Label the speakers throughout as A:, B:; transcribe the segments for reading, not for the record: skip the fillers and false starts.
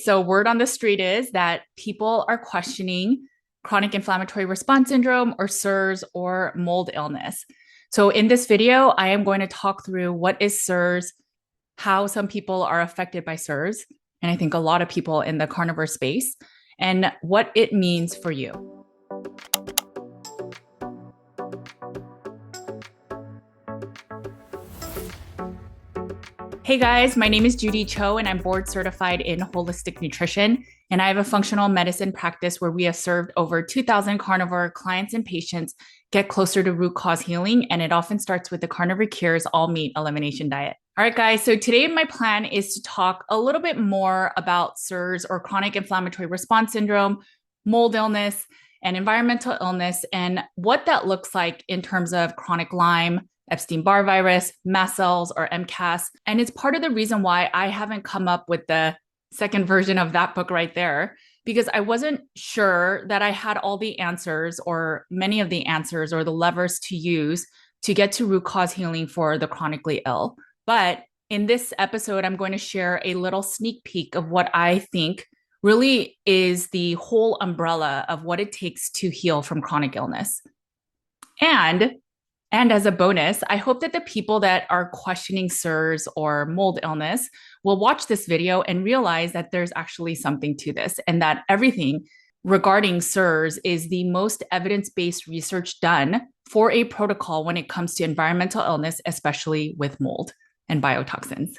A: So, word on the street is that people are questioning chronic inflammatory response syndrome or CIRS or mold illness. So, in this video, I am going to talk through what is CIRS, how some people are affected by CIRS, and I think a lot of people in the carnivore space, and what it means for you. Hey guys, my name is Judy Cho and I'm board certified in holistic nutrition. And I have a functional medicine practice where we have served over 2,000 carnivore clients and patients get closer to root cause healing. And it often starts with the Carnivore CIRS all meat elimination diet. All right, guys. So today my plan is to talk a little bit more about CIRS or chronic inflammatory response syndrome, mold illness, and environmental illness, and what that looks like in terms of chronic Lyme, Epstein-Barr virus, mast cells, or MCAS. And it's part of the reason why I haven't come up with the second version of that book right there, because I wasn't sure that I had all the answers or many of the answers or the levers to use to get to root cause healing for the chronically ill. But in this episode, I'm going to share a little sneak peek of what I think really is the whole umbrella of what it takes to heal from chronic illness. And as a bonus, I hope that the people that are questioning CIRS or mold illness will watch this video and realize that there's actually something to this and that everything regarding CIRS is the most evidence-based research done for a protocol when it comes to environmental illness, especially with mold and biotoxins.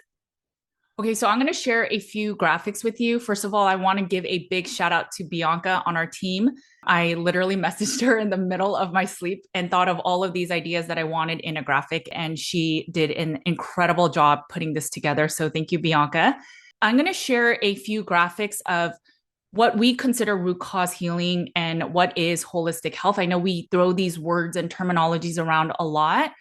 A: Okay, so I'm going to share a few graphics with you. First of all, I want to give a big shout out to Bianca on our team. I literally messaged her in the middle of my sleep and thought of all of these ideas that I wanted in a graphic, and she did an incredible job putting this together. So thank you, Bianca. I'm going to share a few graphics of what we consider root cause healing and what is holistic health. I know we throw these words and terminologies around a lot.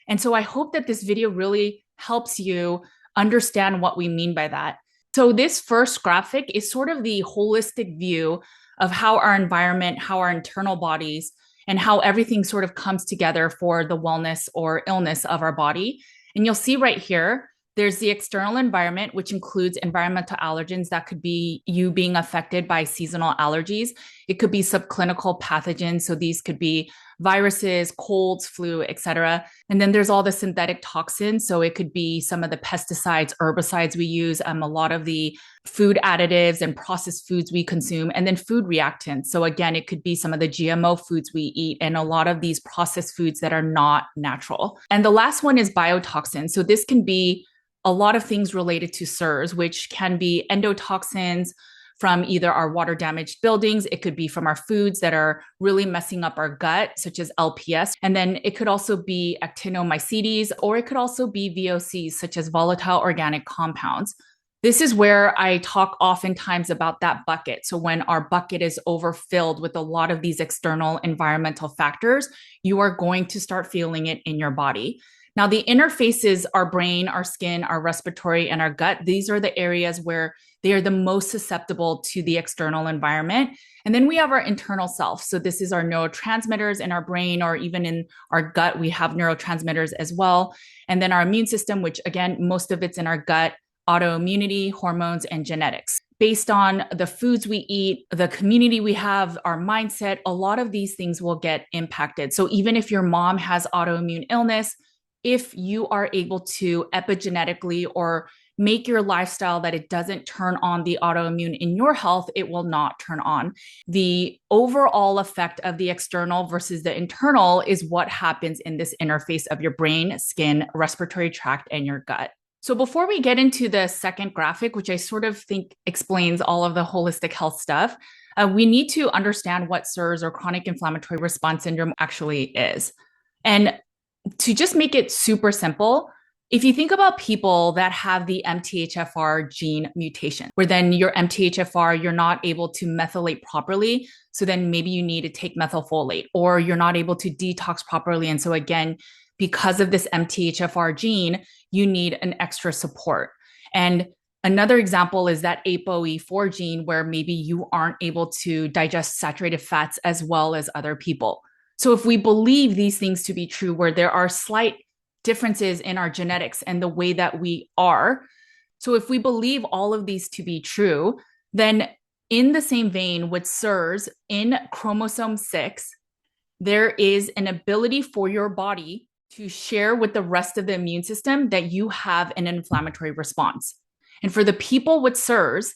A: And so I hope that this video really helps you understand what we mean by that. So this first graphic is sort of the holistic view of how our environment, how our internal bodies, and how everything sort of comes together for the wellness or illness of our body. And you'll see right here, there's the external environment, which includes environmental allergens. That could be you being affected by seasonal allergies. It could be subclinical pathogens. So these could be viruses, colds, flu, etc. And then there's all the synthetic toxins. So it could be some of the pesticides, herbicides we use, a lot of the food additives and processed foods we consume, and then food reactants. So again, it could be some of the GMO foods we eat and a lot of these processed foods that are not natural. And the last one is biotoxins. So this can be a lot of things related to CIRS, which can be endotoxins from either our water damaged buildings. It could be from our foods that are really messing up our gut, such as LPS. And then it could also be Actinomycetes, or it could also be VOCs, such as volatile organic compounds. This is where I talk oftentimes about that bucket. So when our bucket is overfilled with a lot of these external environmental factors, you are going to start feeling it in your body. Now, the interfaces, our brain, our skin, our respiratory, and our gut, these are the areas where they are the most susceptible to the external environment. And then we have our internal self. So this is our neurotransmitters in our brain, or even in our gut, we have neurotransmitters as well. And then our immune system, which again, most of it's in our gut, autoimmunity, hormones, and genetics. Based on the foods we eat, the community we have, our mindset, a lot of these things will get impacted. So even if your mom has autoimmune illness, if you are able to epigenetically or make your lifestyle that it doesn't turn on the autoimmune in your health, it will not turn on. The overall effect of the external versus the internal is what happens in this interface of your brain, skin, respiratory tract, and your gut. So before we get into the second graphic, which I sort of think explains all of the holistic health stuff, we need to understand what CIRS or chronic inflammatory response syndrome actually is. And to just make it super simple, if you think about people that have the MTHFR gene mutation, where then your MTHFR, you're not able to methylate properly. So then maybe you need to take methylfolate, or you're not able to detox properly. And so again, because of this MTHFR gene, you need an extra support. And another example is that ApoE4 gene, where maybe you aren't able to digest saturated fats as well as other people. So if we believe these things to be true, where there are slight differences in our genetics and the way that we are, so if we believe all of these to be true, Then, in the same vein with CIRS, in chromosome 6, there is an ability for your body to share with the rest of the immune system that you have an inflammatory response. And for the people with CIRS,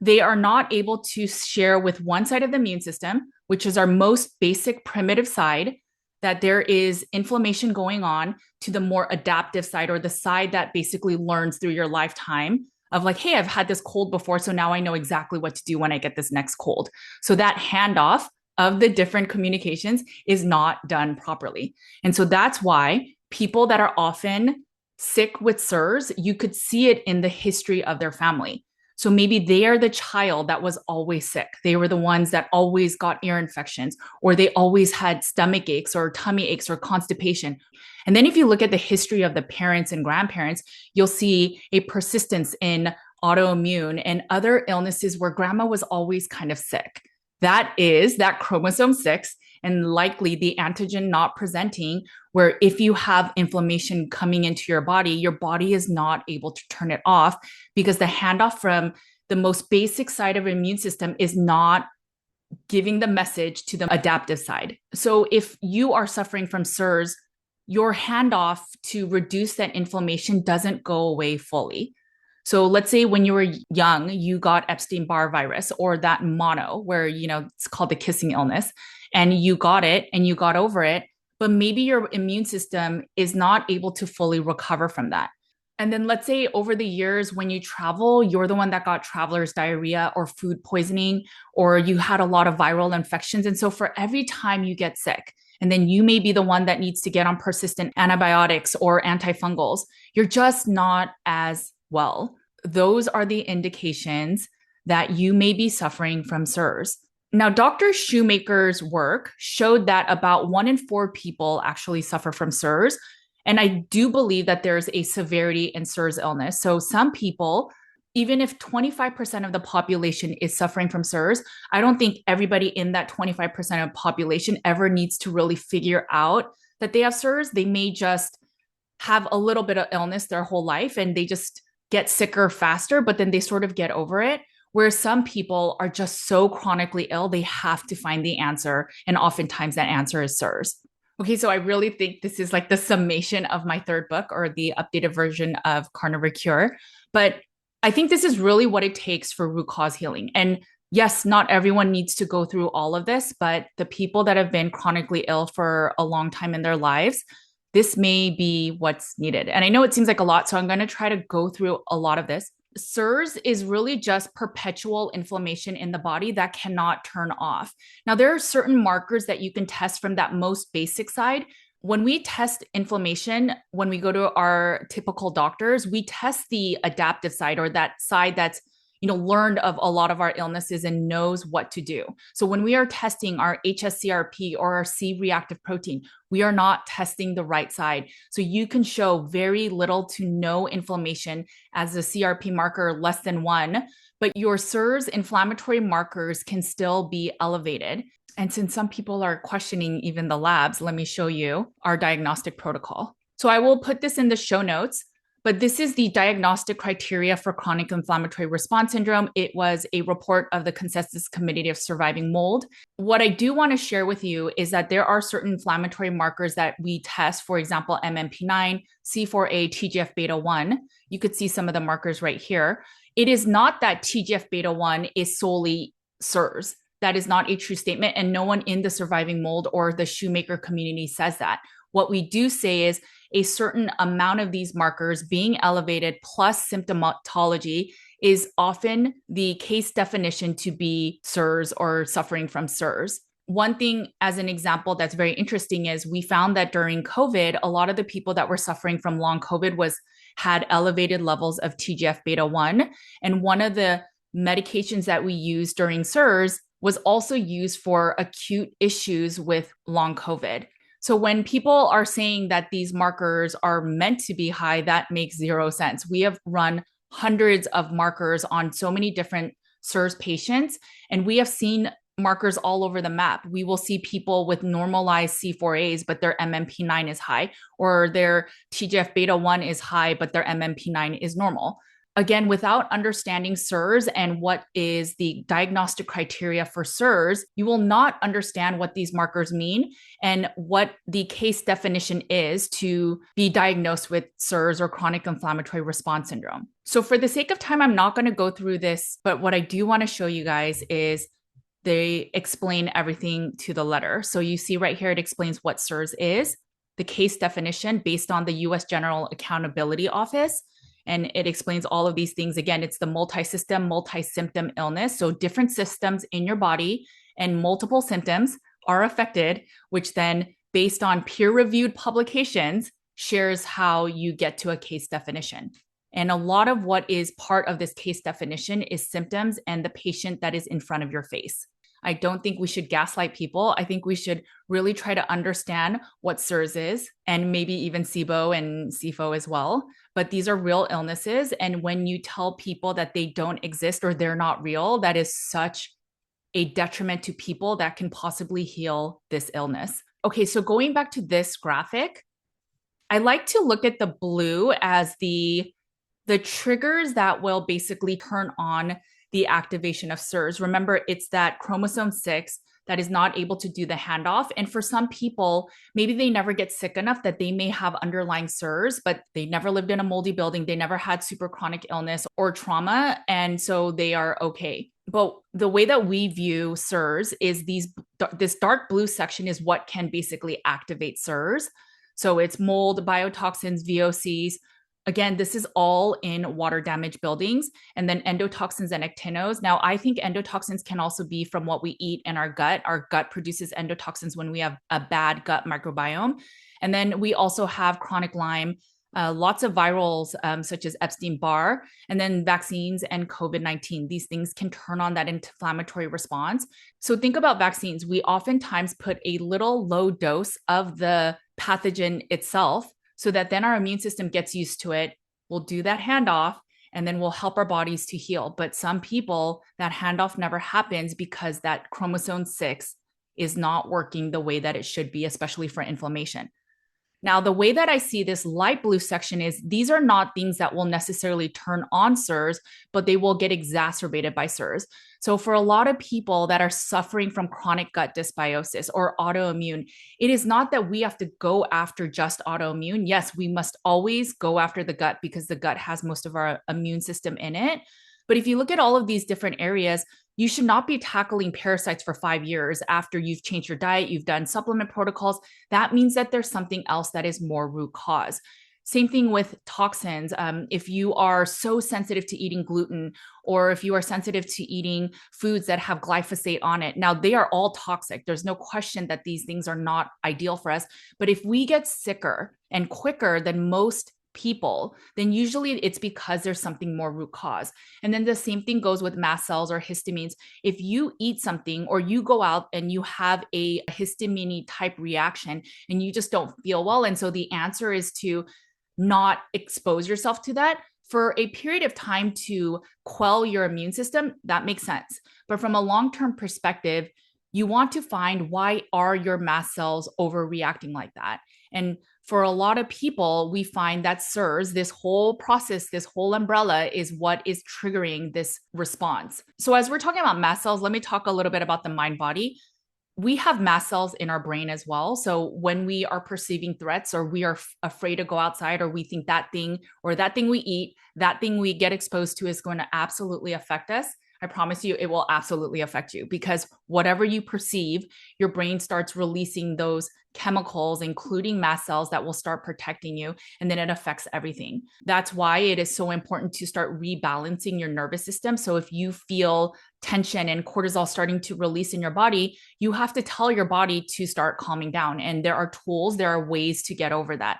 A: they are not able to share with one side of the immune system, which is our most basic primitive side, that there is inflammation going on, to the more adaptive side, or the side that basically learns through your lifetime of like, hey, I've had this cold before, so now I know exactly what to do when I get this next cold. So that handoff of the different communications is not done properly. And so that's why people that are often sick with CIRS, you could see it in the history of their family. So maybe they are the child that was always sick. They were the ones that always got ear infections, or they always had stomach aches or tummy aches or constipation. And then if you look at the history of the parents and grandparents, you'll see a persistence in autoimmune and other illnesses where grandma was always kind of sick. That is that chromosome 6, and likely the antigen not presenting, where if you have inflammation coming into your body is not able to turn it off, because the handoff from the most basic side of the immune system is not giving the message to the adaptive side. So if you are suffering from CIRS, your handoff to reduce that inflammation doesn't go away fully. So let's say when you were young, you got Epstein-Barr virus, or that mono, where, it's called the kissing illness, and you got it and you got over it, but maybe your immune system is not able to fully recover from that. And then let's say over the years, when you travel, you're the one that got traveler's diarrhea or food poisoning, or you had a lot of viral infections. And so for every time you get sick, and then you may be the one that needs to get on persistent antibiotics or antifungals, you're just not as well. Those are the indications that you may be suffering from CIRS. Now, Dr. Shoemaker's work showed that about 1 in 4 people actually suffer from CIRS. And I do believe that there's a severity in CIRS illness. So some people, even if 25% of the population is suffering from CIRS, I don't think everybody in that 25% of population ever needs to really figure out that they have CIRS. They may just have a little bit of illness their whole life and they just get sicker faster, but then they sort of get over it. Whereas some people are just so chronically ill, they have to find the answer. And oftentimes that answer is CIRS. Okay, so I really think this is like the summation of my third book, or the updated version of Carnivore Cure. But I think this is really what it takes for root cause healing. And yes, not everyone needs to go through all of this, but the people that have been chronically ill for a long time in their lives, this may be what's needed. And I know it seems like a lot, so I'm going to try to go through a lot of this. CIRS is really just perpetual inflammation in the body that cannot turn off. Now, there are certain markers that you can test from that most basic side. When we test inflammation, when we go to our typical doctors, we test the adaptive side, or that side that's learned of a lot of our illnesses and knows what to do. So when we are testing our hsCRP or our C-reactive protein, we are not testing the right side. So you can show very little to no inflammation as a CRP marker less than 1, but your CIRS inflammatory markers can still be elevated. And since some people are questioning even the labs, let me show you our diagnostic protocol. So I will put this in the show notes. But this is the diagnostic criteria for chronic inflammatory response syndrome. It was a report of the Consensus Committee of Surviving Mold. What I do want to share with you is that there are certain inflammatory markers that we test, for example, MMP9, C4A, TGF beta 1. You could see some of the markers right here. It is not that TGF beta 1 is solely CIRS. That is not a true statement. And no one in the surviving mold or the Shoemaker community says that. What we do say is a certain amount of these markers being elevated plus symptomatology is often the case definition to be CIRS or suffering from CIRS. One thing as an example that's very interesting is we found that during COVID, a lot of the people that were suffering from long COVID had elevated levels of TGF beta 1. And one of the medications that we used during CIRS was also used for acute issues with long COVID. So when people are saying that these markers are meant to be high, that makes zero sense. We have run hundreds of markers on so many different CIRS patients, and we have seen markers all over the map. We will see people with normalized C4As, but their MMP9 is high, or their TGF beta 1 is high, but their MMP9 is normal. Again, without understanding CIRS and what is the diagnostic criteria for CIRS, you will not understand what these markers mean and what the case definition is to be diagnosed with CIRS or chronic inflammatory response syndrome. So for the sake of time, I'm not going to go through this, but what I do want to show you guys is they explain everything to the letter. So you see right here, it explains what CIRS is, the case definition based on the US General Accountability Office. And it explains all of these things. Again, it's the multi-system, multi-symptom illness. So different systems in your body and multiple symptoms are affected, which then, based on peer-reviewed publications, shares how you get to a case definition. And a lot of what is part of this case definition is symptoms and the patient that is in front of your face. I don't think we should gaslight people. I think we should really try to understand what CIRS is and maybe even SIBO and SIFO as well. But these are real illnesses. And when you tell people that they don't exist or they're not real, that is such a detriment to people that can possibly heal this illness. Okay, so going back to this graphic, I like to look at the blue as the triggers that will basically turn on the activation of CIRS. Remember, it's that chromosome 6 that is not able to do the handoff. And for some people, maybe they never get sick enough that they may have underlying CIRS, but they never lived in a moldy building. They never had super chronic illness or trauma. And so they are okay. But the way that we view CIRS is this dark blue section is what can basically activate CIRS. So it's mold, biotoxins, VOCs. Again, this is all in water damaged buildings, and then endotoxins and actinos. Now, I think endotoxins can also be from what we eat in our gut. Our gut produces endotoxins when we have a bad gut microbiome. And then we also have chronic Lyme, lots of virals such as Epstein-Barr, and then vaccines and COVID-19. These things can turn on that inflammatory response. So think about vaccines. We oftentimes put a little low dose of the pathogen itself, so that then our immune system gets used to it. We'll do that handoff, and then we'll help our bodies to heal. But some people, that handoff never happens because that chromosome 6 is not working the way that it should be, especially for inflammation. Now, the way that I see this light blue section is these are not things that will necessarily turn on CIRS, but they will get exacerbated by CIRS. So for a lot of people that are suffering from chronic gut dysbiosis or autoimmune, it is not that we have to go after just autoimmune. Yes, we must always go after the gut because the gut has most of our immune system in it. But if you look at all of these different areas, you should not be tackling parasites for 5 years after you've changed your diet, you've done supplement protocols. That means that there's something else that is more root cause. Same thing with toxins. If you are so sensitive to eating gluten, or if you are sensitive to eating foods that have glyphosate on it, now they are all toxic. There's no question that these things are not ideal for us. But if we get sicker and quicker than most people, then usually it's because there's something more root cause. And then the same thing goes with mast cells or histamines. If you eat something or you go out and you have a histamine type reaction and you just don't feel well, and so the answer is to not expose yourself to that for a period of time to quell your immune system, that makes sense. But from a long-term perspective, you want to find why are your mast cells overreacting like that? And for a lot of people, we find that CIRS, this whole process, this whole umbrella is what is triggering this response. So as we're talking about mast cells, let me talk a little bit about the mind body. We have mast cells in our brain as well. So when we are perceiving threats or we are afraid to go outside, or we think that thing we eat, that thing we get exposed to is going to absolutely affect us, I promise you it will absolutely affect you, because whatever you perceive, your brain starts releasing those chemicals, including mast cells, that will start protecting you, and then it affects everything. That's why it is so important to start rebalancing your nervous system. So if you feel tension and cortisol starting to release in your body, you have to tell your body to start calming down. And there are tools, there are ways to get over that.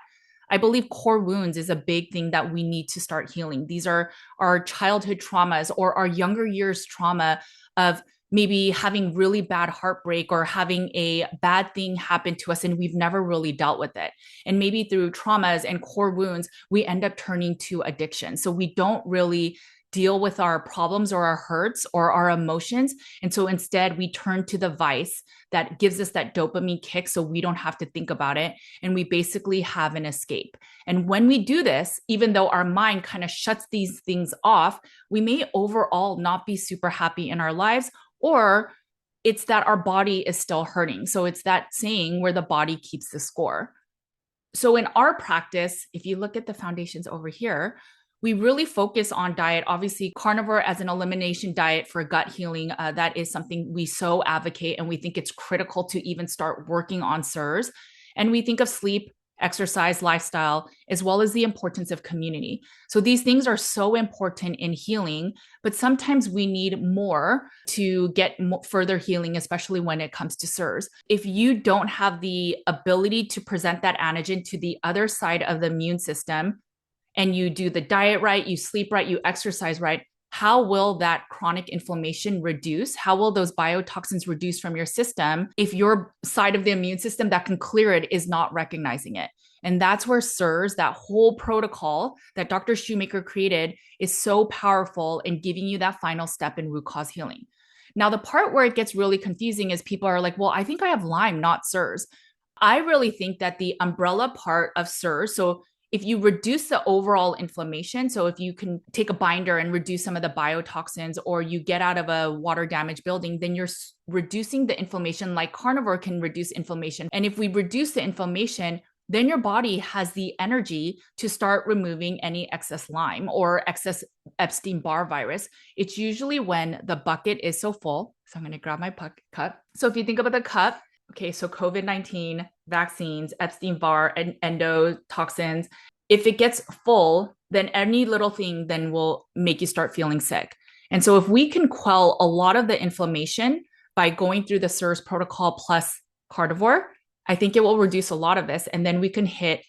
A: I believe core wounds is a big thing that we need to start healing. These are our childhood traumas or our younger years trauma of maybe having really bad heartbreak or having a bad thing happen to us and we've never really dealt with it. And maybe through traumas and core wounds, we end up turning to addiction. So we don't really deal with our problems or our hurts or our emotions. And so instead, we turn to the vice that gives us that dopamine kick so we don't have to think about it. And we basically have an escape. And when we do this, even though our mind kind of shuts these things off, we may overall not be super happy in our lives, or it's that our body is still hurting. So it's that saying where the body keeps the score. So in our practice, if you look at the foundations over here, we really focus on diet. Obviously, carnivore as an elimination diet for gut healing, that is something we so advocate, and we think it's critical to even start working on CIRS. And we think of sleep, exercise, lifestyle, as well as the importance of community. So these things are so important in healing, but sometimes we need more to get further healing, especially when it comes to CIRS. If you don't have the ability to present that antigen to the other side of the immune system, and you do the diet right, you sleep right, you exercise right, how will that chronic inflammation reduce? How will those biotoxins reduce from your system if your side of the immune system that can clear it is not recognizing it? And that's where CIRS, that whole protocol that Dr. Shoemaker created, is so powerful in giving you that final step in root cause healing. Now, the part where it gets really confusing is people are like, well, I think I have Lyme, not CIRS. I really think that the umbrella part of CIRS, so if you reduce the overall inflammation, so if you can take a binder and reduce some of the biotoxins, or you get out of a water damaged building, then you're reducing the inflammation like carnivore can reduce inflammation. And if we reduce the inflammation, then your body has the energy to start removing any excess Lyme or excess Epstein-Barr virus. It's usually when the bucket is so full. So I'm going to grab my cup. So if you think about the cup, okay, so COVID-19, vaccines, Epstein-Barr, and endotoxins. If it gets full, then any little thing then will make you start feeling sick. And so if we can quell a lot of the inflammation by going through the CIRS protocol plus carnivore, I think it will reduce a lot of this. And then we can hit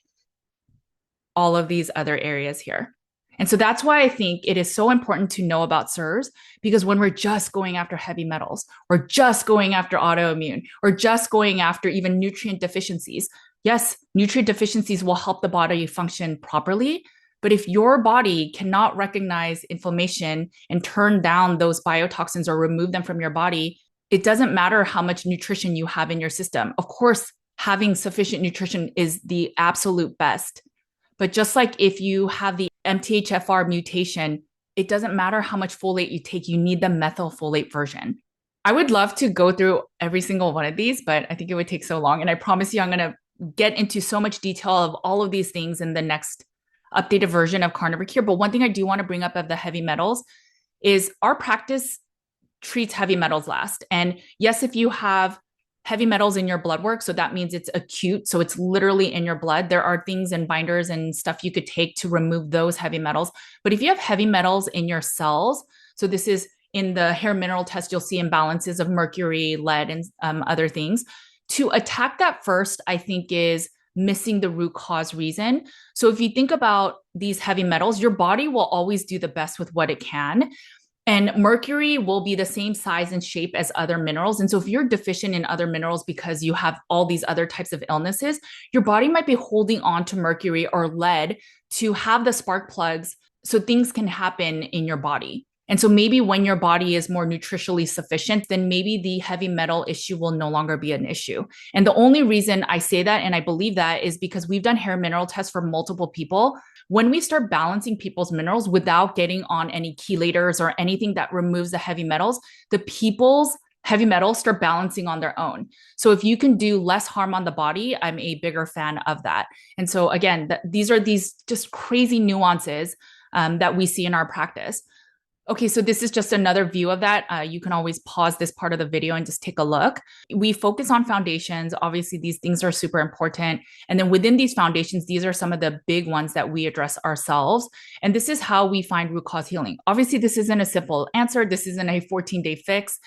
A: all of these other areas here. And so that's why I think it is so important to know about CIRS, because when we're just going after heavy metals, or just going after autoimmune, or just going after even nutrient deficiencies, yes, nutrient deficiencies will help the body function properly. But if your body cannot recognize inflammation and turn down those biotoxins or remove them from your body, it doesn't matter how much nutrition you have in your system. Of course, having sufficient nutrition is the absolute best. But just like if you have the MTHFR mutation, it doesn't matter how much folate you take, you need the methylfolate version. I would love to go through every single one of these, but I think it would take so long. And I promise you, I'm going to get into so much detail of all of these things in the next updated version of Carnivore Cure. But one thing I do want to bring up of the heavy metals is our practice treats heavy metals last. And yes, if you have heavy metals in your blood work, so that means it's acute, so it's literally in your blood, there are things and binders and stuff you could take to remove those heavy metals. But if you have heavy metals in your cells, so this is in the hair mineral test, you'll see imbalances of mercury, lead, and other things. To attack that first, I think, is missing the root cause reason. So if you think about these heavy metals, your body will always do the best with what it can. And mercury will be the same size and shape as other minerals. And so if you're deficient in other minerals because you have all these other types of illnesses, your body might be holding on to mercury or lead to have the spark plugs so things can happen in your body. And so maybe when your body is more nutritionally sufficient, then maybe the heavy metal issue will no longer be an issue. And the only reason I say that, and I believe that, is because we've done hair mineral tests for multiple people. When we start balancing people's minerals without getting on any chelators or anything that removes the heavy metals, the people's heavy metals start balancing on their own. So if you can do less harm on the body, I'm a bigger fan of that. And so again, these are these just crazy nuances that we see in our practice. Okay, so this is just another view of that. You can always pause this part of the video and just take a look. We focus on foundations. Obviously, these things are super important. And then within these foundations, these are some of the big ones that we address ourselves. And this is how we find root cause healing. Obviously, this isn't a simple answer. This isn't a 14-day fix.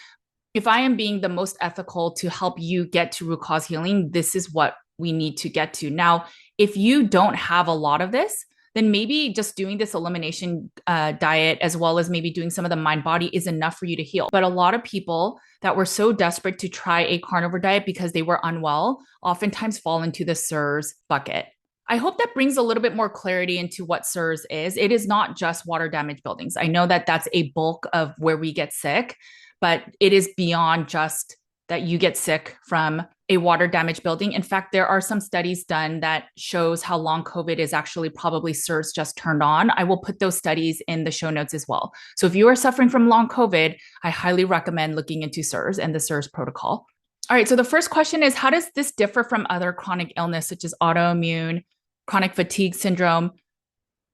A: If I am being the most ethical to help you get to root cause healing, this is what we need to get to. Now, if you don't have a lot of this, then maybe just doing this elimination diet, as well as maybe doing some of the mind body, is enough for you to heal. But a lot of people that were so desperate to try a carnivore diet because they were unwell oftentimes fall into the CIRS bucket. I hope that brings a little bit more clarity into what CIRS is. It is not just water damage buildings. I know that that's a bulk of where we get sick, but it is beyond just that you get sick from a water damage building. In fact, there are some studies done that shows how long COVID is actually probably CIRS just turned on. I will put those studies in the show notes as well. So if you are suffering from long COVID, I highly recommend looking into CIRS and the CIRS protocol. All right, so the first question is, how does this differ from other chronic illness such as autoimmune, chronic fatigue syndrome?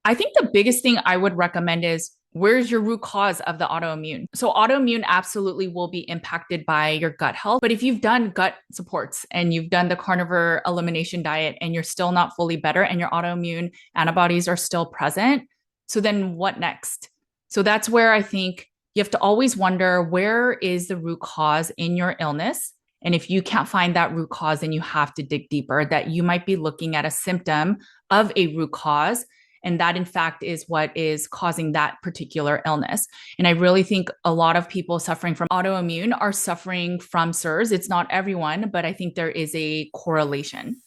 A: I think the biggest thing I would recommend is, where's your root cause of the autoimmune? So autoimmune absolutely will be impacted by your gut health. But if you've done gut supports and you've done the carnivore elimination diet and you're still not fully better and your autoimmune antibodies are still present, so then what next? So that's where I think you have to always wonder, where is the root cause in your illness? And if you can't find that root cause, then you have to dig deeper, that you might be looking at a symptom of a root cause. And that, in fact, is what is causing that particular illness. And I really think a lot of people suffering from autoimmune are suffering from CIRS. It's not everyone, but I think there is a correlation.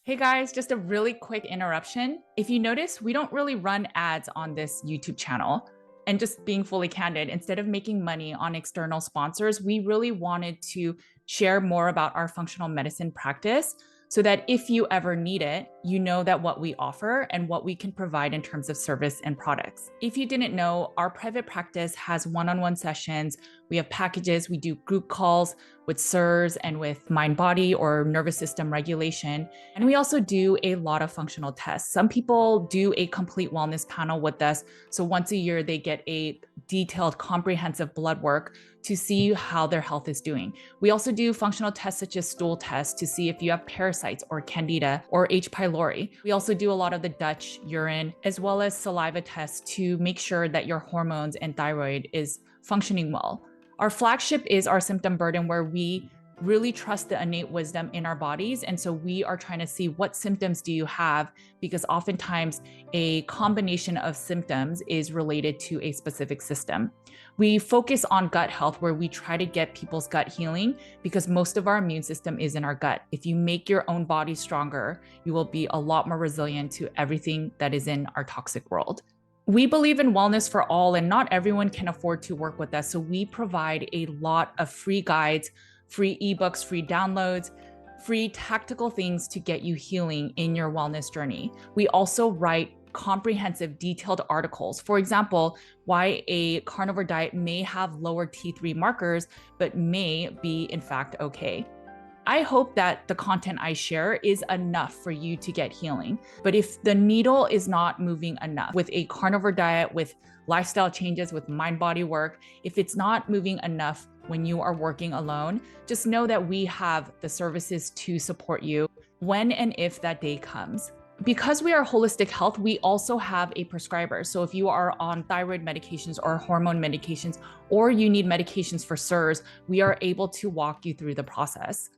A: Hey guys, just a really quick interruption. If you notice, we don't really run ads on this YouTube channel. And just being fully candid, instead of making money on external sponsors, we really wanted to share more about our functional medicine practice so that if you ever need it, you know that what we offer and what we can provide in terms of service and products. If you didn't know, our private practice has one-on-one sessions. We have packages. We do group calls with CIRS and with mind body or nervous system regulation. And we also do a lot of functional tests. Some people do a complete wellness panel with us. So once a year, they get a detailed, comprehensive blood work to see how their health is doing. We also do functional tests such as stool tests to see if you have parasites or candida or H. pylori. We also do a lot of the Dutch urine as well as saliva tests to make sure that your hormones and thyroid is functioning well. Our flagship is our symptom burden, where we really trust the innate wisdom in our bodies. And so we are trying to see, what symptoms do you have? Because oftentimes a combination of symptoms is related to a specific system. We focus on gut health, where we try to get people's gut healing, because most of our immune system is in our gut. If you make your own body stronger, you will be a lot more resilient to everything that is in our toxic world. We believe in wellness for all, and not everyone can afford to work with us. So we provide a lot of free guides, free ebooks, free downloads, free tactical things to get you healing in your wellness journey. We also write comprehensive, detailed articles. For example, why a carnivore diet may have lower T3 markers, but may be in fact okay. I hope that the content I share is enough for you to get healing. But if the needle is not moving enough with a carnivore diet, with lifestyle changes, with mind body work, if it's not moving enough when you are working alone, just know that we have the services to support you when and if that day comes. Because we are holistic health, we also have a prescriber. So if you are on thyroid medications or hormone medications, or you need medications for CIRS, we are able to walk you through the process.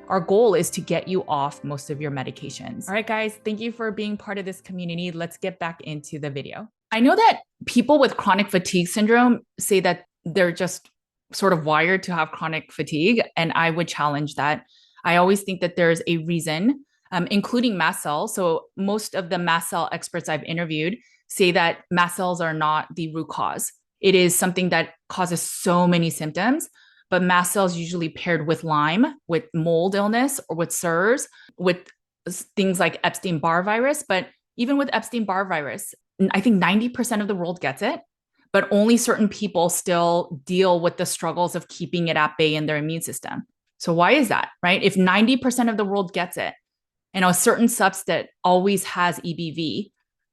A: Our goal is to get you off most of your medications. All right, guys, thank you for being part of this community. Let's get back into the video. I know that people with chronic fatigue syndrome say that they're just sort of wired to have chronic fatigue, and I would challenge that. I always think that there's a reason, including mast cells. So most of the mast cell experts I've interviewed say that mast cells are not the root cause. It is something that causes so many symptoms. But mast cells usually paired with Lyme, with mold illness, or with CIRS, with things like Epstein-Barr virus. But even with Epstein-Barr virus, I think 90% of the world gets it, but only certain people still deal with the struggles of keeping it at bay in their immune system. So why is that, right? If 90% of the world gets it, and a certain subset always has EBV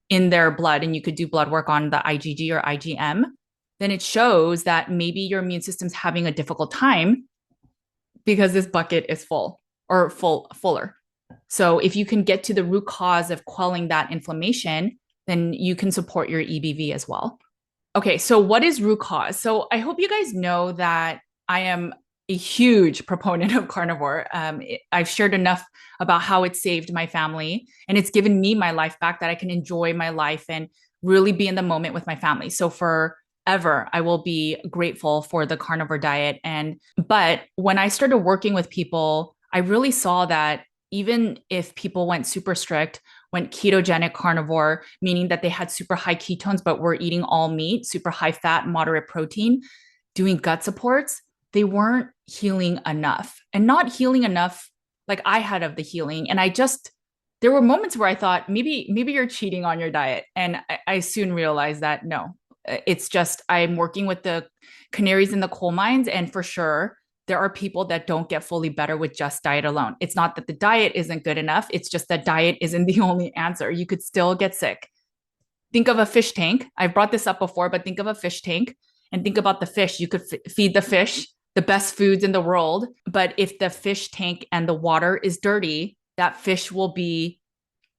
A: in their blood, and you could do blood work on the IgG or IgM, then it shows that maybe your immune system's having a difficult time because this bucket is full or fuller. So if you can get to the root cause of quelling that inflammation, then you can support your EBV as well. Okay, so what is root cause? So I hope you guys know that I am a huge proponent of carnivore. I've shared enough about how it saved my family, and it's given me my life back, that I can enjoy my life and really be in the moment with my family. So forever, I will be grateful for the carnivore diet. But when I started working with people, I really saw that even if people went super strict, went ketogenic carnivore, meaning that they had super high ketones, but were eating all meat, super high fat, moderate protein, doing gut supports, they weren't healing enough and not healing enough like I had of the healing. And there were moments where I thought maybe you're cheating on your diet. And I soon realized that no, it's just I'm working with the canaries in the coal mines. And for sure, there are people that don't get fully better with just diet alone. It's not that the diet isn't good enough. It's just that diet isn't the only answer. You could still get sick. Think of a fish tank. I've brought this up before, but think of a fish tank and think about the fish. You could feed the fish the best foods in the world. But if the fish tank and the water is dirty, that fish will be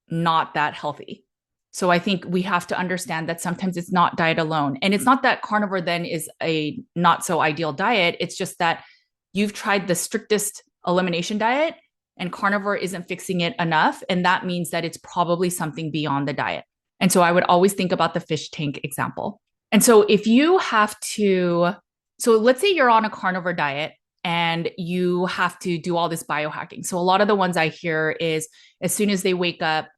A: not that healthy. So I think we have to understand that sometimes it's not diet alone. And it's not that carnivore then is a not so ideal diet. It's just that you've tried the strictest elimination diet and carnivore isn't fixing it enough. And that means that it's probably something beyond the diet. And so I would always think about the fish tank example. And so if you have to, so let's say you're on a carnivore diet and you have to do all this biohacking. So a lot of the ones I hear is as soon as they wake up,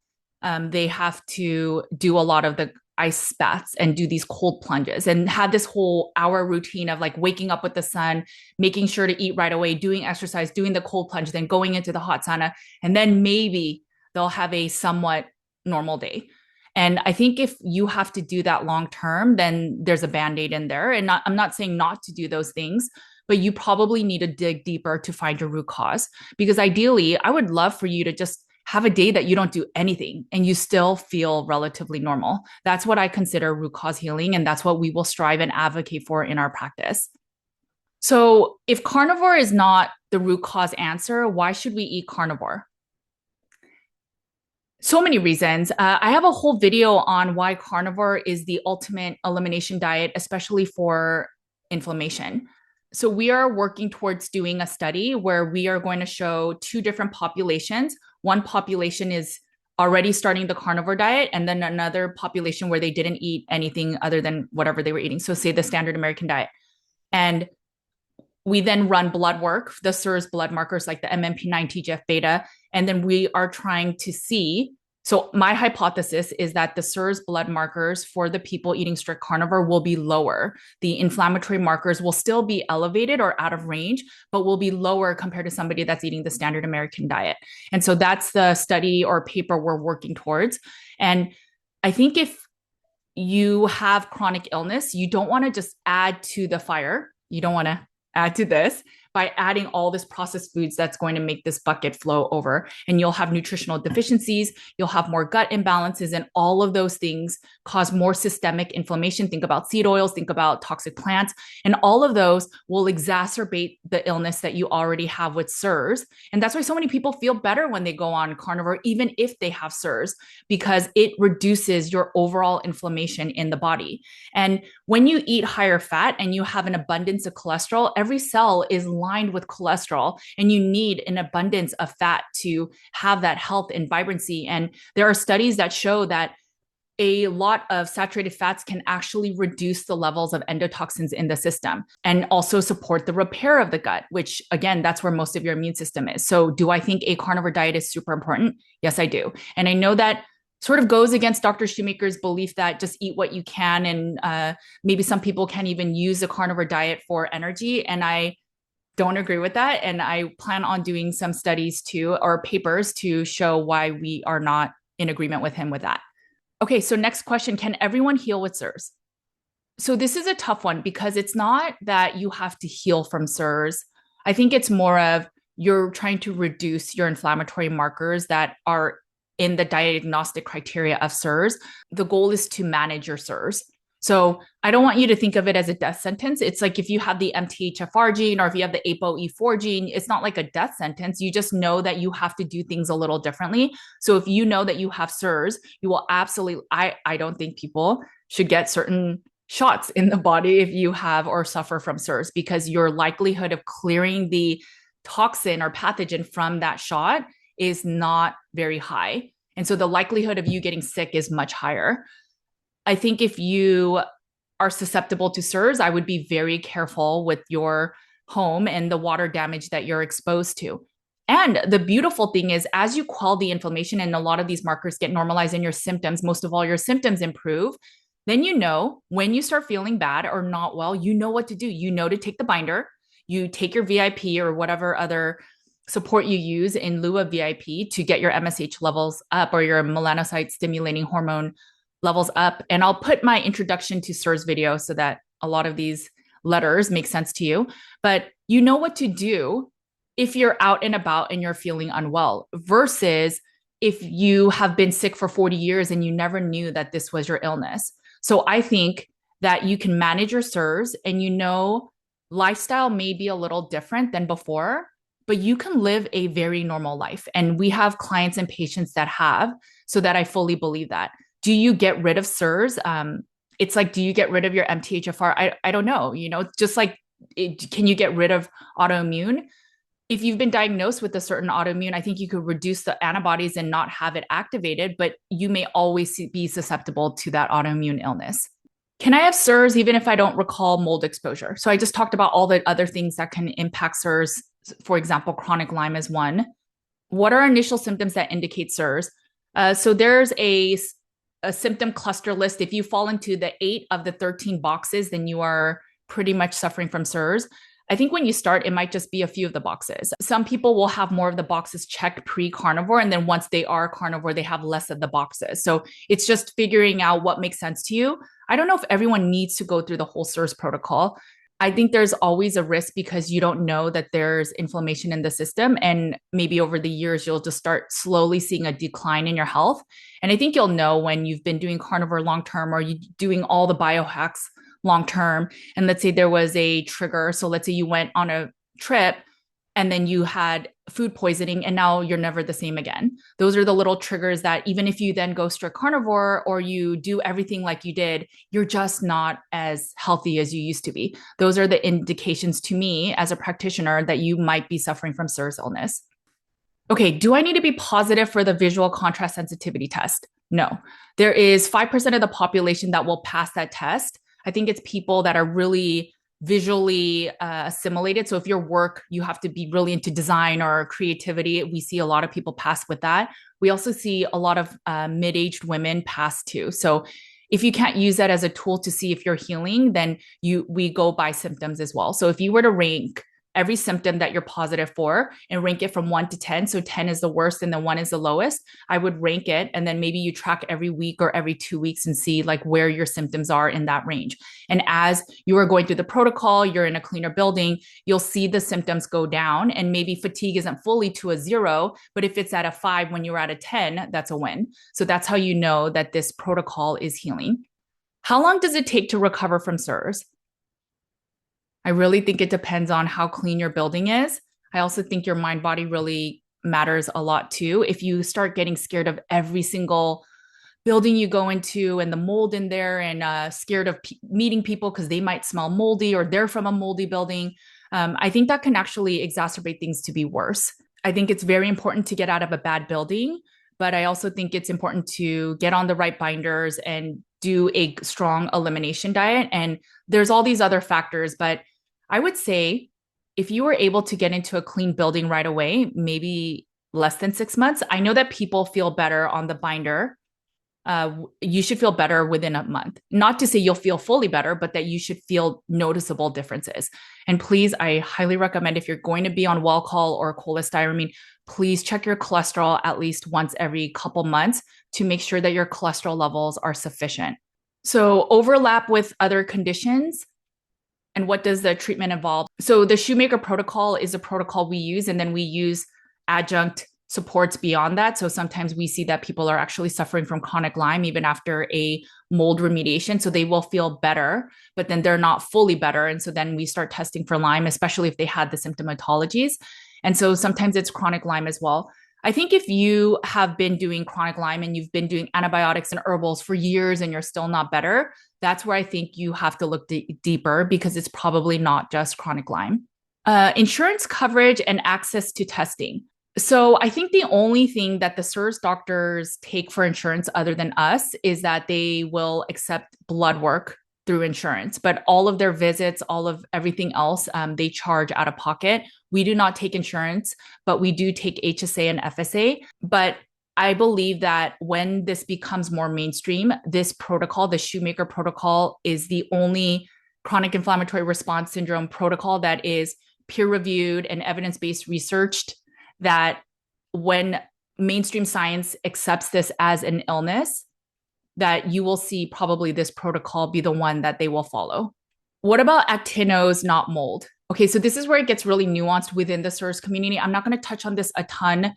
A: they have to do a lot of the ice baths and do these cold plunges and have this whole hour routine of like waking up with the sun, making sure to eat right away, doing exercise, doing the cold plunge, then going into the hot sauna. And then maybe they'll have a somewhat normal day. And I think if you have to do that long term, then there's a band-aid in there. And I'm not saying not to do those things, but you probably need to dig deeper to find your root cause. Because ideally, I would love for you to just have a day that you don't do anything and you still feel relatively normal. That's what I consider root cause healing. And that's what we will strive and advocate for in our practice. So if carnivore is not the root cause answer, why should we eat carnivore? So many reasons. I have a whole video on why carnivore is the ultimate elimination diet, especially for inflammation. So we are working towards doing a study where we are going to show two different populations. One population is already starting the carnivore diet, and then another population where they didn't eat anything other than whatever they were eating. So say the standard American diet. And we then run blood work, the CIRS blood markers like the MMP9, TGF-beta, and then we are trying to see. So my hypothesis is that the CIRS blood markers for the people eating strict carnivore will be lower. The inflammatory markers will still be elevated or out of range, but will be lower compared to somebody that's eating the standard American diet. And so that's the study or paper we're working towards. And I think if you have chronic illness, you don't want to just add to the fire. You don't want to add to this by adding all this processed foods that's going to make this bucket flow over. And you'll have nutritional deficiencies, you'll have more gut imbalances, and all of those things cause more systemic inflammation. Think about seed oils, think about toxic plants, and all of those will exacerbate the illness that you already have with CIRS. And that's why so many people feel better when they go on carnivore, even if they have CIRS, because it reduces your overall inflammation in the body. And when you eat higher fat and you have an abundance of cholesterol, every cell is lined with cholesterol, and you need an abundance of fat to have that health and vibrancy. And there are studies that show that a lot of saturated fats can actually reduce the levels of endotoxins in the system and also support the repair of the gut, which again, that's where most of your immune system is. So do I think a carnivore diet is super important? Yes, I do. And I know that sort of goes against Dr. Shoemaker's belief that just eat what you can. And maybe some people can't even use a carnivore diet for energy. And I don't agree with that. And I plan on doing some studies too, or papers to show why we are not in agreement with him with that. Okay, so next question, can everyone heal with CIRS? So this is a tough one because it's not that you have to heal from CIRS. I think it's more of you're trying to reduce your inflammatory markers that are in the diagnostic criteria of CIRS. The goal is to manage your CIRS. So I don't want you to think of it as a death sentence. It's like if you have the MTHFR gene or if you have the ApoE4 gene, it's not like a death sentence. You just know that you have to do things a little differently. So if you know that you have CIRS, you will absolutely, I don't think people should get certain shots in the body if you have or suffer from CIRS, because your likelihood of clearing the toxin or pathogen from that shot is not very high. And so the likelihood of you getting sick is much higher. I think if you are susceptible to CIRS, I would be very careful with your home and the water damage that you're exposed to. And the beautiful thing is, as you quell the inflammation and a lot of these markers get normalized and your symptoms, most of all, your symptoms improve, then you know when you start feeling bad or not well, you know what to do. You know to take the binder, you take your VIP or whatever other support you use in lieu of VIP to get your MSH levels up or your melanocyte stimulating hormone levels up. And I'll put my introduction to CIRS video so that a lot of these letters make sense to you. But you know what to do if you're out and about and you're feeling unwell versus if you have been sick for 40 years and you never knew that this was your illness. So I think that you can manage your CIRS and you know lifestyle may be a little different than before, but you can live a very normal life. And we have clients and patients that have, so that I fully believe that. Do you get rid of CIRS? It's like, do you get rid of your MTHFR? I don't know, just like, can you get rid of autoimmune? If you've been diagnosed with a certain autoimmune, I think you could reduce the antibodies and not have it activated, but you may always be susceptible to that autoimmune illness. Can I have CIRS even if I don't recall mold exposure? So I just talked about all the other things that can impact CIRS. For example, chronic Lyme is one. What are initial symptoms that indicate CIRS? So there's a symptom cluster list. If you fall into the 8 of the 13 boxes, then you are pretty much suffering from CIRS. I think when you start, it might just be a few of the boxes. Some people will have more of the boxes checked pre-carnivore, and then once they are carnivore, they have less of the boxes. So it's just figuring out what makes sense to you. I don't know if everyone needs to go through the whole CIRS protocol. I think there's always a risk because you don't know that there's inflammation in the system. And maybe over the years, you'll just start slowly seeing a decline in your health. And I think you'll know when you've been doing carnivore long-term or you doing all the biohacks long-term. And let's say there was a trigger. So let's say you went on a trip and then you had food poisoning and now you're never the same again. Those are the little triggers that even if you then go strict carnivore or you do everything like you did, you're just not as healthy as you used to be. Those are the indications to me as a practitioner that you might be suffering from CIRS illness. Okay, do I need to be positive for the visual contrast sensitivity test? No. There is 5% of the population that will pass that test. I think it's people that are really visually assimilated. So if your work, you have to be really into design or creativity. We see a lot of people pass with that. We also see a lot of mid-aged women pass too. So if you can't use that as a tool to see if you're healing, then we go by symptoms as well. So if you were to rank every symptom that you're positive for and rank it from 1 to 10. So 10 is the worst and then 1 is the lowest. I would rank it. And then maybe you track every week or every 2 weeks and see like where your symptoms are in that range. And as you are going through the protocol, you're in a cleaner building, you'll see the symptoms go down and maybe fatigue isn't fully to a 0, but if it's at a 5 when you're at a 10, that's a win. So that's how you know that this protocol is healing. How long does it take to recover from CIRS? I really think it depends on how clean your building is. I also think your mind body really matters a lot too. If you start getting scared of every single building you go into and the mold in there and scared of meeting people because they might smell moldy or they're from a moldy building, I think that can actually exacerbate things to be worse. I think it's very important to get out of a bad building, but I also think it's important to get on the right binders and do a strong elimination diet. And there's all these other factors, but I would say if you were able to get into a clean building right away, maybe less than 6 months, I know that people feel better on the binder. You should feel better within a month. Not to say you'll feel fully better, but that you should feel noticeable differences. And please, I highly recommend if you're going to be on Welchol or cholestyramine, please check your cholesterol at least once every couple months to make sure that your cholesterol levels are sufficient. So overlap with other conditions. And what does the treatment involve? So the Shoemaker protocol is a protocol we use, and then we use adjunct supports beyond that. So sometimes we see that people are actually suffering from chronic Lyme even after a mold remediation. So they will feel better, but then they're not fully better. And so then we start testing for Lyme, especially if they had the symptomatologies. And so sometimes it's chronic Lyme as well. I think if you have been doing chronic Lyme and you've been doing antibiotics and herbals for years and you're still not better, that's where I think you have to look deeper because it's probably not just chronic Lyme. Insurance coverage and access to testing. So I think the only thing that the CIRS doctors take for insurance other than us is that they will accept blood work through insurance, but all of their visits, all of everything else, they charge out of pocket. We do not take insurance, but we do take HSA and FSA. But I believe that when this becomes more mainstream, this protocol, the Shoemaker protocol, is the only chronic inflammatory response syndrome protocol that is peer reviewed and evidence based researched, that when mainstream science accepts this as an illness, that you will see probably this protocol be the one that they will follow. What about actinos, not mold? Okay, so this is where it gets really nuanced within the CIRS community. I'm not going to touch on this a ton.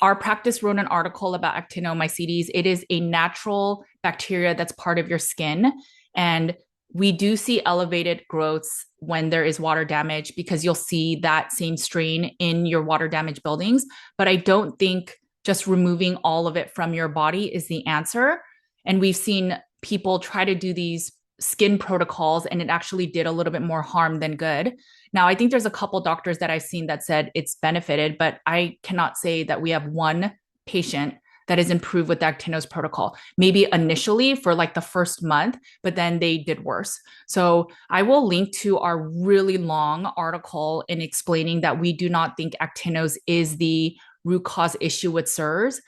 A: Our practice wrote an article about Actinomycetes. It is a natural bacteria that's part of your skin. And we do see elevated growths when there is water damage because you'll see that same strain in your water damaged buildings. But I don't think just removing all of it from your body is the answer. And we've seen people try to do these skin protocols, and it actually did a little bit more harm than good. Now, I think there's a couple doctors that I've seen that said it's benefited, but I cannot say that we have one patient that is improved with the Actinos protocol. Maybe initially for like the first month, but then they did worse. So I will link to our really long article in explaining that we do not think Actinos is the root cause issue with CIRS.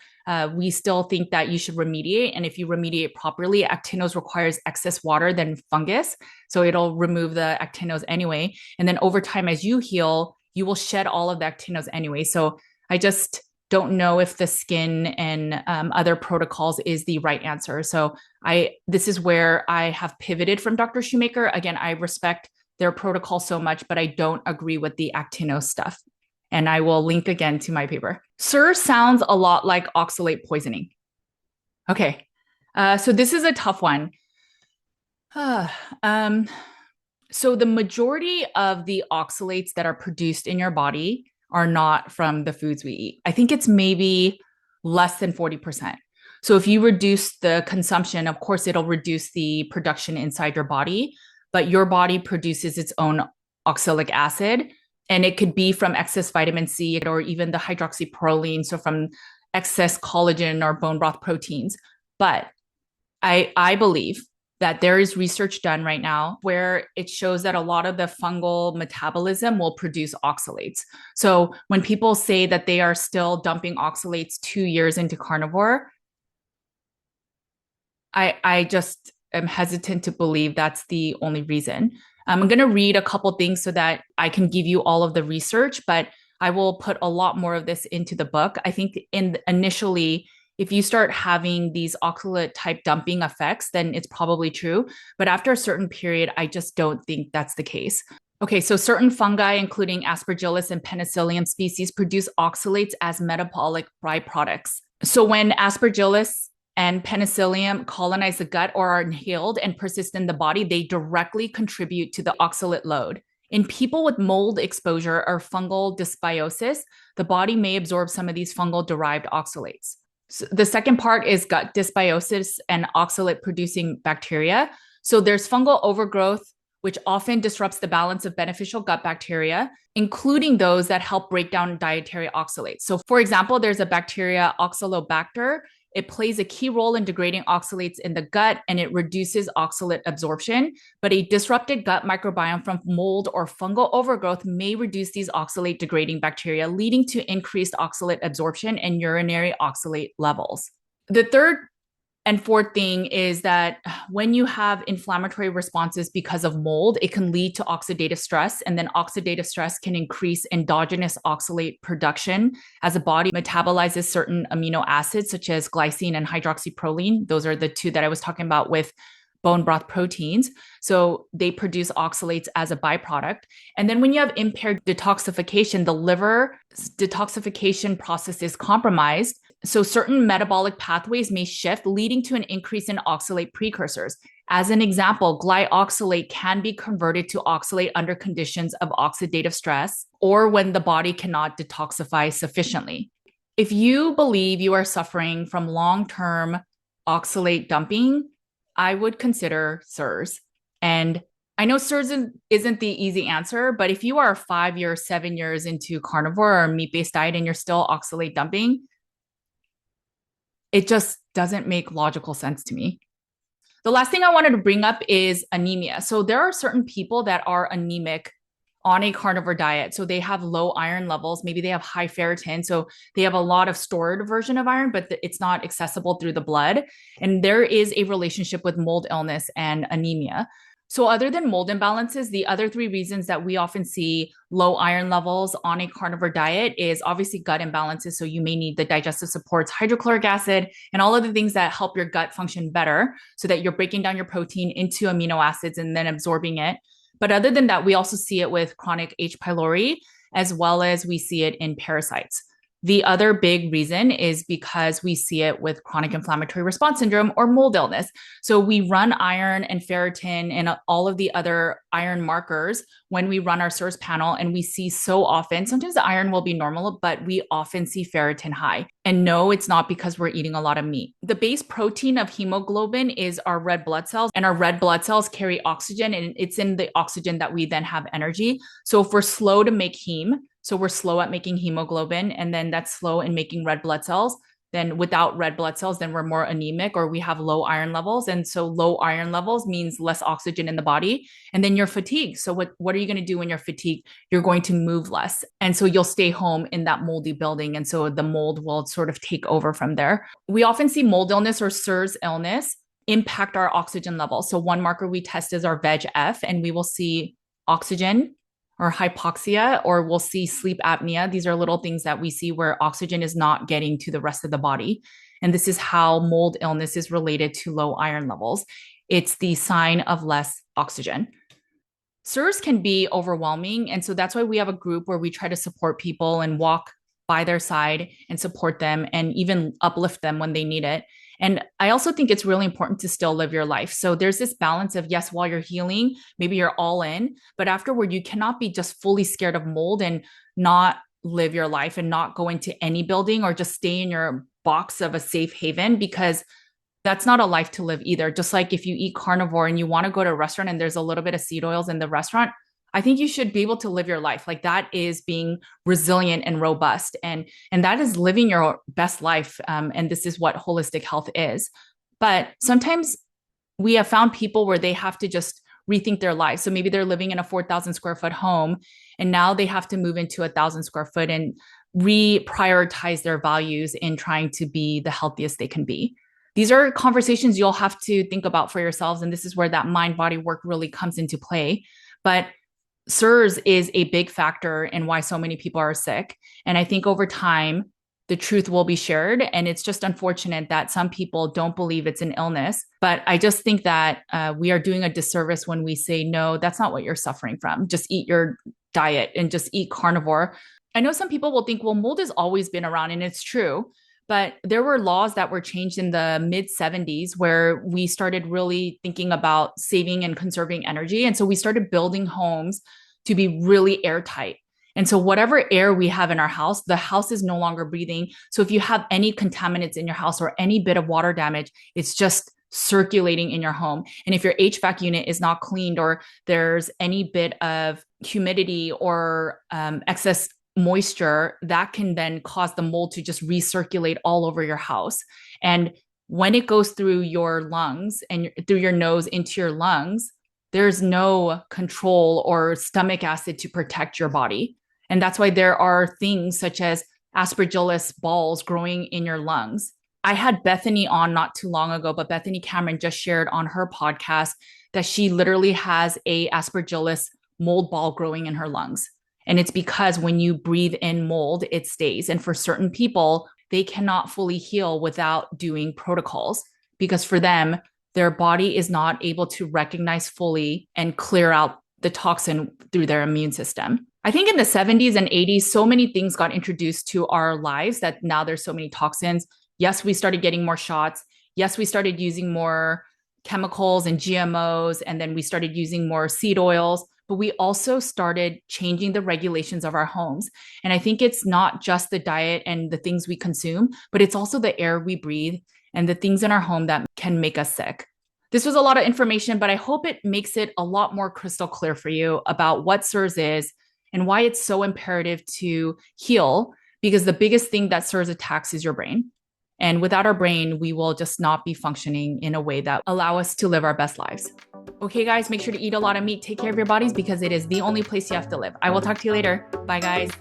A: We still think that you should remediate. And if you remediate properly, actinos requires excess water than fungus. So it'll remove the actinos anyway. And then over time, as you heal, you will shed all of the actinos anyway. So I just don't know if the skin and other protocols is the right answer. So this is where I have pivoted from Dr. Shoemaker. Again, I respect their protocol so much, but I don't agree with the actinos stuff. And I will link again to my paper. CIRS sounds a lot like oxalate poisoning. Okay, so this is a tough one. So the majority of the oxalates that are produced in your body are not from the foods we eat. I think it's maybe less than 40%. So if you reduce the consumption, of course, it'll reduce the production inside your body, but your body produces its own oxalic acid. And it could be from excess vitamin C or even the hydroxyproline, so from excess collagen or bone broth proteins. But I believe that there is research done right now where it shows that a lot of the fungal metabolism will produce oxalates. So when people say that they are still dumping oxalates 2 years into carnivore, I just am hesitant to believe that's the only reason. I'm going to read a couple things so that I can give you all of the research, but I will put a lot more of this into the book. I think initially, if you start having these oxalate type dumping effects, then it's probably true. But after a certain period, I just don't think that's the case. Okay, so certain fungi, including Aspergillus and Penicillium species, produce oxalates as metabolic byproducts. So when Aspergillus and Penicillium colonize the gut or are inhaled and persist in the body, they directly contribute to the oxalate load. In people with mold exposure or fungal dysbiosis, the body may absorb some of these fungal-derived oxalates. So the second part is gut dysbiosis and oxalate-producing bacteria. So there's fungal overgrowth, which often disrupts the balance of beneficial gut bacteria, including those that help break down dietary oxalates. So for example, there's a bacteria, Oxalobacter. It plays a key role in degrading oxalates in the gut, and it reduces oxalate absorption. But a disrupted gut microbiome from mold or fungal overgrowth may reduce these oxalate degrading bacteria, leading to increased oxalate absorption and urinary oxalate levels. The third and fourth thing is that when you have inflammatory responses because of mold, it can lead to oxidative stress. And then oxidative stress can increase endogenous oxalate production as the body metabolizes certain amino acids, such as glycine and hydroxyproline. Those are the two that I was talking about with bone broth proteins. So they produce oxalates as a byproduct. And then when you have impaired detoxification, the liver detoxification process is compromised. So certain metabolic pathways may shift, leading to an increase in oxalate precursors. As an example, glyoxylate can be converted to oxalate under conditions of oxidative stress or when the body cannot detoxify sufficiently. If you believe you are suffering from long-term oxalate dumping, I would consider CIRS. And I know CIRS isn't the easy answer, but if you are 5 years, 7 years into carnivore or meat-based diet and you're still oxalate dumping, it just doesn't make logical sense to me. The last thing I wanted to bring up is anemia. So there are certain people that are anemic on a carnivore diet. So they have low iron levels. Maybe they have high ferritin. So they have a lot of stored version of iron, but it's not accessible through the blood. And there is a relationship with mold illness and anemia. So, other than mold imbalances, the other three reasons that we often see low iron levels on a carnivore diet is obviously gut imbalances. So, you may need the digestive supports, hydrochloric acid, and all of the things that help your gut function better so that you're breaking down your protein into amino acids and then absorbing it. But other than that, we also see it with chronic H. pylori, as well as we see it in parasites. The other big reason is because we see it with chronic inflammatory response syndrome or mold illness. So we run iron and ferritin and all of the other iron markers when we run our CIRS panel, and we see so often, sometimes the iron will be normal, but we often see ferritin high. And no, it's not because we're eating a lot of meat. The base protein of hemoglobin is our red blood cells, and our red blood cells carry oxygen, and it's in the oxygen that we then have energy. So if we're slow to make heme, so we're slow at making hemoglobin, and then that's slow in making red blood cells. Then without red blood cells, then we're more anemic or we have low iron levels. And so low iron levels means less oxygen in the body. And then you're fatigued. So what are you going to do when you're fatigued? You're going to move less. And so you'll stay home in that moldy building. And so the mold will sort of take over from there. We often see mold illness or CIRS illness impact our oxygen levels. So one marker we test is our VEGF, and we will see oxygen or hypoxia, or we'll see sleep apnea. These are little things that we see where oxygen is not getting to the rest of the body. And this is how mold illness is related to low iron levels. It's the sign of less oxygen. CIRS can be overwhelming. And so that's why we have a group where we try to support people and walk by their side and support them and even uplift them when they need it. And I also think it's really important to still live your life. So there's this balance of, yes, while you're healing, maybe you're all in, but afterward, you cannot be just fully scared of mold and not live your life and not go into any building or just stay in your box of a safe haven, because that's not a life to live either. Just like if you eat carnivore and you want to go to a restaurant and there's a little bit of seed oils in the restaurant, I think you should be able to live your life. Like that is being resilient and robust. And that is living your best life. And this is what holistic health is. But sometimes we have found people where they have to just rethink their life. So maybe they're living in a 4,000 square foot home, and now they have to move into 1,000 square foot and reprioritize their values in trying to be the healthiest they can be. These are conversations you'll have to think about for yourselves. And this is where that mind body work really comes into play. But CIRS is a big factor in why so many people are sick. And I think over time, the truth will be shared. And it's just unfortunate that some people don't believe it's an illness. But I just think that we are doing a disservice when we say, no, that's not what you're suffering from. Just eat your diet and just eat carnivore. I know some people will think, well, mold has always been around, and it's true. But there were laws that were changed in the mid 70s where we started really thinking about saving and conserving energy. And so we started building homes to be really airtight. And so whatever air we have in our house, the house is no longer breathing. So if you have any contaminants in your house or any bit of water damage, it's just circulating in your home. And if your HVAC unit is not cleaned, or there's any bit of humidity or excess moisture, that can then cause the mold to just recirculate all over your house. And when it goes through your lungs and through your nose into your lungs, there's no control or stomach acid to protect your body. And that's why there are things such as aspergillus balls growing in your lungs. I had Bethany on not too long ago, but Bethany Cameron just shared on her podcast that she literally has a aspergillus mold ball growing in her lungs. And it's because when you breathe in mold, it stays. And for certain people, they cannot fully heal without doing protocols, because for them, their body is not able to recognize fully and clear out the toxin through their immune system. I think in the 70s and 80s, so many things got introduced to our lives that now there's so many toxins. Yes, we started getting more shots. Yes, we started using more chemicals and GMOs, and then we started using more seed oils. But we also started changing the regulations of our homes. And I think it's not just the diet and the things we consume, but it's also the air we breathe and the things in our home that can make us sick. This was a lot of information, but I hope it makes it a lot more crystal clear for you about what CIRS is and why it's so imperative to heal, because the biggest thing that CIRS attacks is your brain. And without our brain, we will just not be functioning in a way that allow us to live our best lives. Okay, guys, make sure to eat a lot of meat. Take care of your bodies because it is the only place you have to live. I will talk to you later. Bye, guys.